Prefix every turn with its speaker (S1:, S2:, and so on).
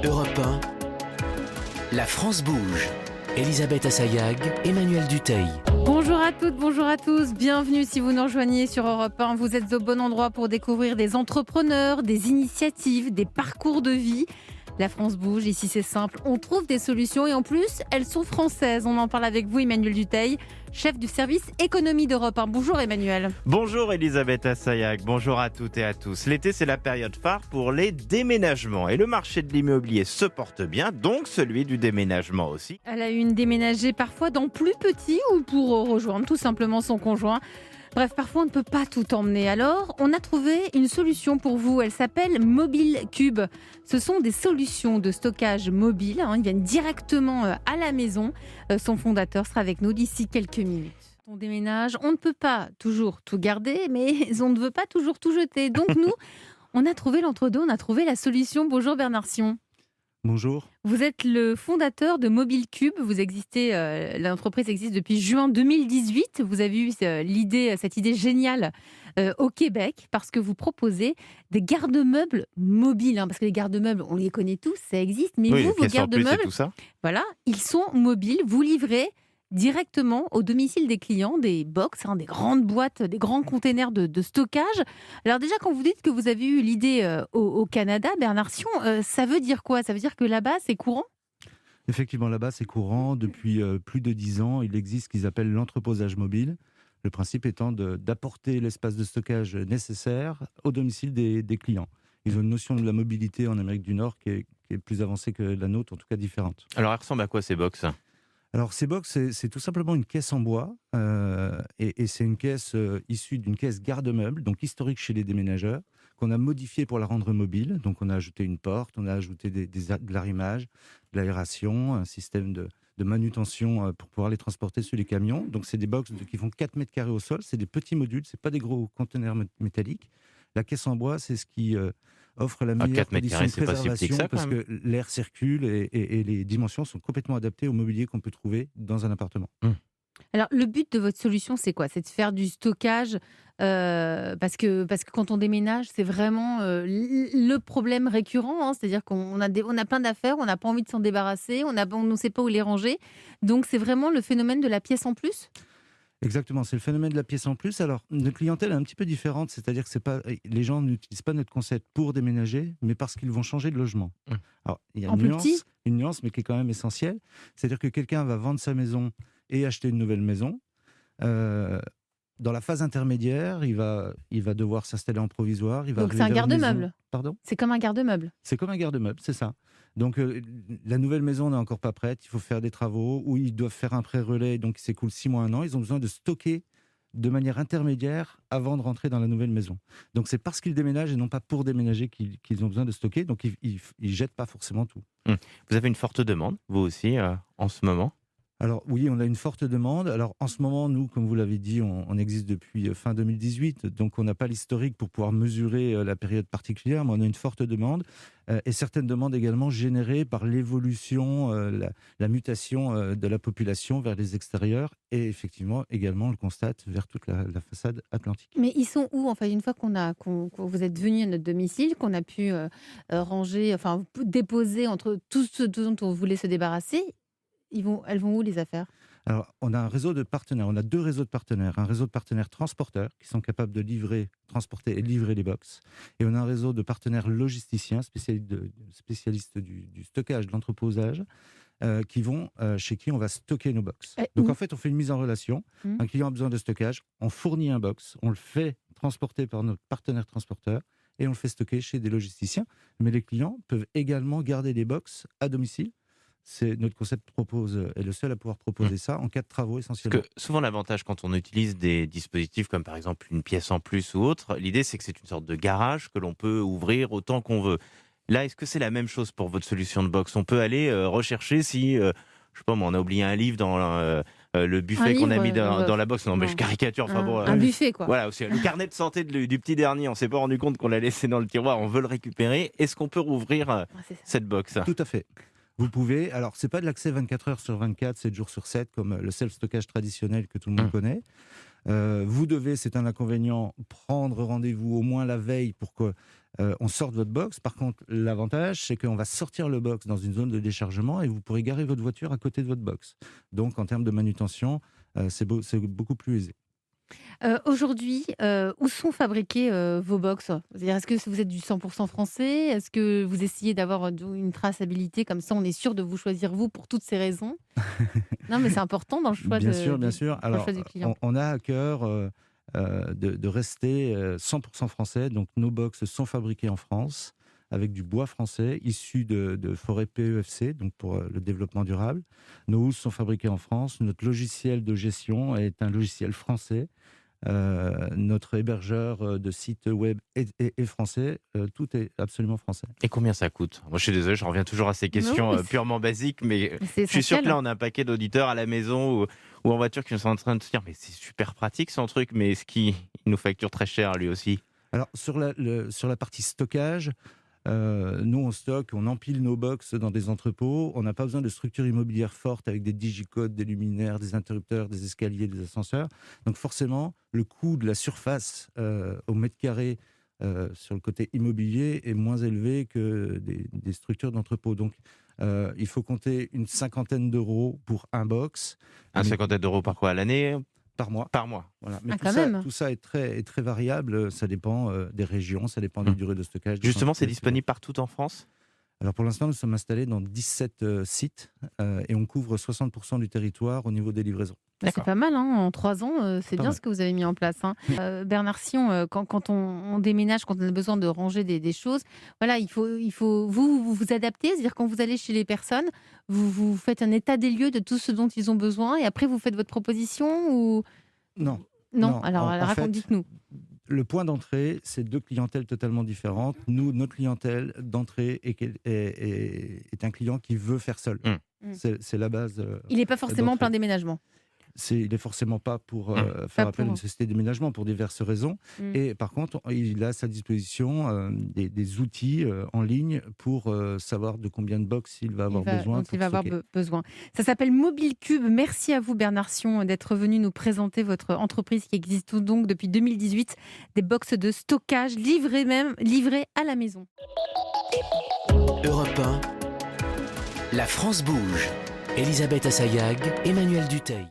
S1: Europe 1, la France bouge. Elisabeth Assayag, Emmanuel Dutheil.
S2: Bonjour à toutes, bonjour à tous, bienvenue si vous nous rejoignez sur Europe 1. Vous êtes au bon endroit pour découvrir des entrepreneurs, des initiatives, des parcours de vie. La France bouge, ici c'est simple, on trouve des solutions et en plus, elles sont françaises. On en parle avec vous, Emmanuel Dutheil, chef du service économie d'Europe 1. Bonjour Emmanuel.
S3: Bonjour Elisabeth Assayag, bonjour à toutes et à tous. L'été, c'est la période phare pour les déménagements et le marché de l'immobilier se porte bien, donc celui du déménagement aussi.
S2: Elle a eu une déménagée parfois dans plus petit ou pour rejoindre tout simplement son conjoint. Bref, parfois on ne peut pas tout emmener. Alors, on a trouvé une solution pour vous. Elle s'appelle Mobile Cube. Ce sont des solutions de stockage mobile. Ils viennent directement à la maison. Son fondateur sera avec nous d'ici quelques minutes. On déménage, on ne peut pas toujours tout garder, mais on ne veut pas toujours tout jeter. Donc nous, on a trouvé l'entre-deux, on a trouvé la solution. Bonjour Bernard Sion.
S4: Bonjour.
S2: Vous êtes le fondateur de Mobile Cube. Vous existez, l'entreprise existe depuis juin 2018. Vous avez eu cette idée géniale au Québec parce que vous proposez des garde-meubles mobiles. Parce que les garde-meubles, on les connaît tous, ça existe. Mais
S3: Oui,
S2: vous,
S3: les
S2: vos
S3: pièces en plus et
S2: garde-meubles,
S3: tout ça.
S2: voilà, ils sont mobiles. Vous livrez directement au domicile des clients, des box, des grandes boîtes, des grands containers de stockage. Alors déjà, quand vous dites que vous avez eu l'idée au Canada, Bernard Sion, ça veut dire quoi ? Ça veut dire que là-bas, c'est courant ?
S4: Effectivement, là-bas, c'est courant. Depuis plus de 10 ans, il existe ce qu'ils appellent l'entreposage mobile. Le principe étant d'apporter l'espace de stockage nécessaire au domicile des clients. Ils ont une notion de la mobilité en Amérique du Nord qui est plus avancée que la nôtre, en tout cas différente.
S3: Alors, elle ressemble à quoi ces box ?
S4: Alors, ces box, c'est tout simplement une caisse en bois et c'est une caisse issue d'une caisse garde-meubles, donc historique chez les déménageurs, qu'on a modifiée pour la rendre mobile. Donc, on a ajouté une porte, on a ajouté de l'arrimage, de l'aération, un système de manutention pour pouvoir les transporter sur les camions. Donc, c'est des box qui font 4 mètres carrés au sol. C'est des petits modules, c'est pas des gros conteneurs métalliques. La caisse en bois, c'est ce qui offre la meilleure
S3: 4 mètres
S4: condition
S3: carrés,
S4: de
S3: c'est pas si petit que
S4: préservation
S3: ça, quand
S4: parce
S3: même.
S4: que l'air circule et les dimensions sont complètement adaptées au mobilier qu'on peut trouver dans un appartement.
S2: Alors, le but de votre solution, c'est quoi ? C'est de faire du stockage parce que quand on déménage, c'est vraiment le problème récurrent. C'est-à-dire qu'on a plein d'affaires, on n'a pas envie de s'en débarrasser, on ne sait pas où les ranger. Donc, c'est vraiment le phénomène de la pièce en plus ?
S4: Exactement, c'est le phénomène de la pièce en plus. Alors, notre clientèle est un petit peu différente, c'est-à-dire que les gens n'utilisent pas notre concept pour déménager, mais parce qu'ils vont changer de logement. Alors, il y a une nuance, mais qui est quand même essentielle. C'est-à-dire que quelqu'un va vendre sa maison et acheter une nouvelle maison. Dans la phase intermédiaire, il va devoir s'installer en provisoire.
S2: Donc, c'est un garde-meuble.
S4: Pardon ?
S2: C'est comme un garde-meuble.
S4: C'est comme un garde-meuble, c'est ça. Donc, la nouvelle maison n'est encore pas prête, il faut faire des travaux, ou ils doivent faire un pré-relais, donc il s'écoule 6 mois, 1 an. Ils ont besoin de stocker de manière intermédiaire avant de rentrer dans la nouvelle maison. Donc, c'est parce qu'ils déménagent et non pas pour déménager qu'ils ont besoin de stocker, donc ils ne jettent pas forcément tout.
S3: Vous avez une forte demande, vous aussi, en ce moment ?
S4: Alors oui, on a une forte demande. Alors en ce moment, nous, comme vous l'avez dit, on existe depuis fin 2018, donc on n'a pas l'historique pour pouvoir mesurer la période particulière, mais on a une forte demande et certaines demandes également générées par l'évolution, la mutation de la population vers les extérieurs et effectivement également, on le constate, vers toute la façade atlantique.
S2: Mais ils sont où ? Enfin, une fois que vous êtes venu à notre domicile, qu'on a pu ranger, déposer entre tout ce dont on voulait se débarrasser, elles vont où les affaires ?
S4: Alors, on a un réseau de partenaires, on a 2 réseaux de partenaires. Un réseau de partenaires transporteurs qui sont capables de transporter et livrer les box. Et on a un réseau de partenaires logisticiens, spécialistes du stockage, de l'entreposage, chez qui on va stocker nos box. Donc en fait, on fait une mise en relation. Un client a besoin de stockage, on fournit un box, on le fait transporter par notre partenaire transporteur et on le fait stocker chez des logisticiens. Mais les clients peuvent également garder les box à domicile. Notre concept est le seul à pouvoir proposer ça en cas de travaux essentiellement.
S3: Parce que souvent l'avantage quand on utilise des dispositifs comme par exemple une pièce en plus ou autre, l'idée c'est que c'est une sorte de garage que l'on peut ouvrir autant qu'on veut. Là, est-ce que c'est la même chose pour votre solution de box ? On peut aller rechercher si, je sais pas moi, on a oublié un livre dans le buffet qu'on a mis dans la box. Non, mais je caricature.
S2: Un buffet, quoi.
S3: Voilà, aussi, le carnet de santé du petit dernier, on s'est pas rendu compte qu'on l'a laissé dans le tiroir, on veut le récupérer. Est-ce qu'on peut rouvrir cette box ?
S4: Tout à fait. Vous pouvez, alors c'est pas de l'accès 24 heures sur 24, 7 jours sur 7, comme le self-stockage traditionnel que tout le monde connaît. Vous devez, c'est un inconvénient, prendre rendez-vous au moins la veille pour que on sort de votre box. Par contre, l'avantage, c'est qu'on va sortir le box dans une zone de déchargement et vous pourrez garer votre voiture à côté de votre box. Donc, en termes de manutention, c'est beaucoup plus aisé.
S2: Aujourd'hui, où sont fabriqués vos box? C'est-à-dire, est-ce que vous êtes du 100% français? Est-ce que vous essayez d'avoir une traçabilité comme ça, on est sûr de vous choisir vous pour toutes ces raisons? Non, mais c'est important dans le choix
S4: Bien
S2: de
S4: sûr, bien
S2: du
S4: sûr.
S2: dans le
S4: Alors,
S2: choix du client.
S4: on a à cœur de rester 100% français. Donc, nos box sont fabriquées en France avec du bois français issu de forêts PEFC, donc pour le développement durable. Nos housses sont fabriquées en France. Notre logiciel de gestion est un logiciel français. Notre hébergeur de site web est français. Tout est absolument français.
S3: Et combien ça coûte? Moi, je suis désolé, je reviens toujours à ces questions
S2: Non, mais
S3: purement basiques, mais
S2: c'est
S3: je suis sûr que
S2: essentiel.
S3: là, on a un paquet d'auditeurs à la maison ou en voiture qui sont en train de se dire mais c'est super pratique son truc, mais est-ce qu'il nous facture très cher lui aussi?
S4: Alors, sur la partie stockage, nous, on stocke, on empile nos box dans des entrepôts. On n'a pas besoin de structures immobilières fortes avec des digicodes, des luminaires, des interrupteurs, des escaliers, des ascenseurs. Donc forcément, le coût de la surface au mètre carré sur le côté immobilier est moins élevé que des structures d'entrepôt. Donc il faut compter une cinquantaine d'euros pour un box.
S3: Un
S4: Mais-
S3: cinquantaine d'euros par quoi à l'année?
S4: par mois.
S3: Par mois.
S4: Voilà. Mais
S2: Ah,
S4: tout
S2: quand
S4: ça,
S2: même.
S4: tout ça est très variable. Ça dépend des régions, ça dépend des
S3: Hum.
S4: durées de stockage. des
S3: Justement, c'est
S4: quantités, etc.
S3: disponible partout en France?
S4: Alors pour l'instant, nous sommes installés dans 17 sites et on couvre 60% du territoire au niveau des livraisons.
S2: Bah, c'est
S3: D'accord.
S2: pas mal, hein, en 3 ans, c'est
S4: Pas
S2: bien
S4: mal.
S2: ce que vous avez mis en place, hein. Bernard Sion, quand on déménage, quand on a besoin de ranger des choses, voilà, il faut vous adapter, c'est-à-dire quand vous allez chez les personnes, vous faites un état des lieux de tout ce dont ils ont besoin et après vous faites votre proposition ou
S4: Non.
S2: non?
S4: Non,
S2: Alors
S4: en fait,
S2: dites-nous.
S4: Le point d'entrée, c'est deux clientèles totalement différentes. Nous, notre clientèle d'entrée est un client qui veut faire seul.
S2: Mm.
S4: C'est la base.
S2: Il n'est pas forcément en
S4: d'entrée.
S2: plein déménagement.
S4: Il est forcément pas pour
S3: Mm.
S4: faire
S2: Pas
S4: appel à
S2: pour-
S4: une société de déménagement pour diverses raisons.
S2: Mm.
S4: Et par contre, il a à sa disposition des outils en ligne pour savoir de combien de box il va avoir besoin.
S2: dont
S4: pour
S2: il va avoir
S4: stocker.
S2: besoin. Ça s'appelle Mobile Cube. Merci à vous, Bernard Sion, d'être venu nous présenter votre entreprise qui existe donc depuis 2018. Des box de stockage livrées à la maison.
S1: Europe 1, la France bouge. Elisabeth Assayag, Emmanuel Duteil.